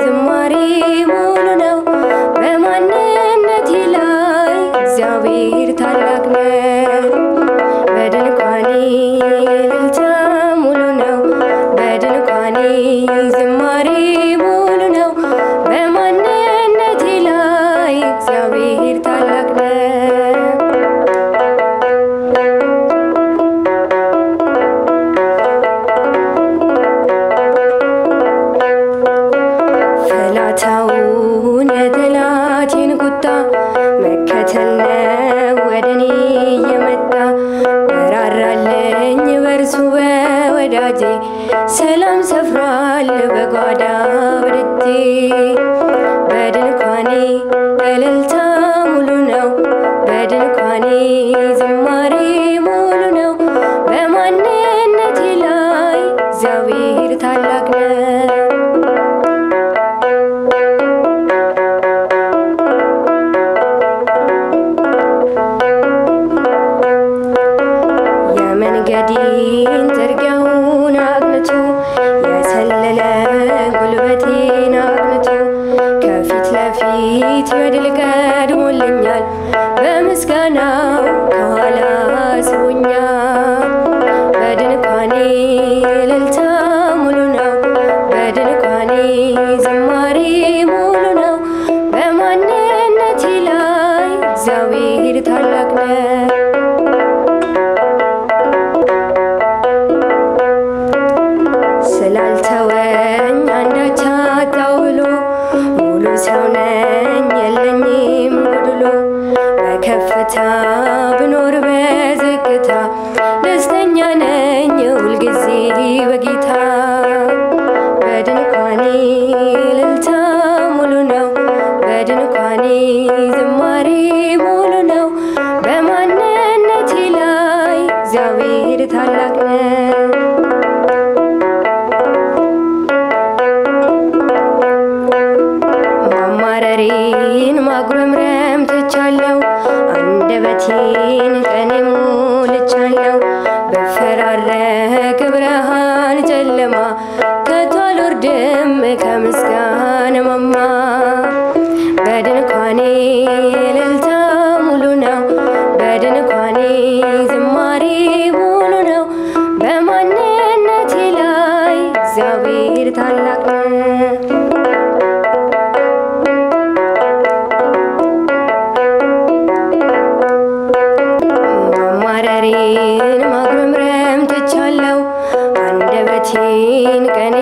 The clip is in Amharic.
ዝማሬ ሙሉ ነው በማንነቴ ላይ እግዚአብሔር ታላቅ ነው በድንኳኔ እልልታ ሙሉ ነው በድንኳኔ ዝማሬ ሙሉ ነው በማንነቴ ላይ እግዚአብሔር ታላቅ ነው ፈላታውን የጠላቴን ቁጣ መከተል ነው ወደኔ የመጣ በራራልኝ በርሱ በወዳጄ ሰላም ሰፍሯል በጓዳ በደጄ በድንኳኔ እልልታ ሙሉ ነው በድንኳኔ ዝማሬ ሙሉ ነው በማንነቴ ላይ እግዚአብሔር ታላቅ ነው የመንገዴን ጥርጊያውን አቅንቶ የሰለለ ጉልበቴን አቅንቶ ከፊት ለፊት በድል ቀድሞልኛል በምስጋናው ከኋላ ስቦኛል በድንኳኔ እልልታ ሙሉ ነው በድንኳኔ ዝማሬ ሙሉ ነው በማንነቴ ላይ እግዚአብሔር ታላቅ ነው ስላልተወኝ አንዳች አጣሁ ብሎ ሙሉ ሰው ነኝ የለኝም ጎድሎ በከፍታ ብኖር በዝቅታ ደስተኛ ነኝ ሁልጊዜ በጌታ በድንኳኔ እልልታ ሙሉ ነው በድንኳኔ ዝማሬ ሙሉ ነው በማንነቴ ላይ እግዚአብሔር ታላቅ ነው ማማረሬን ማጉረምረም ትቻለሁ አንደበቴን ቀኔ ሞልቻለሁ በፈራረቅ ብርሃን ጨለማ ከቶ አልወርድም ከምስጋና ማማ በድንኳኔ እልልታ ሙሉ ነው በድንኳኔ ዝማሬ ሙሉ ነው በማንነቴ ላይ እግዚአብሔር ታላቅ ነው ማማረሬን ማጉረምረም ትቻለሁ አንደበቴን ቀኔ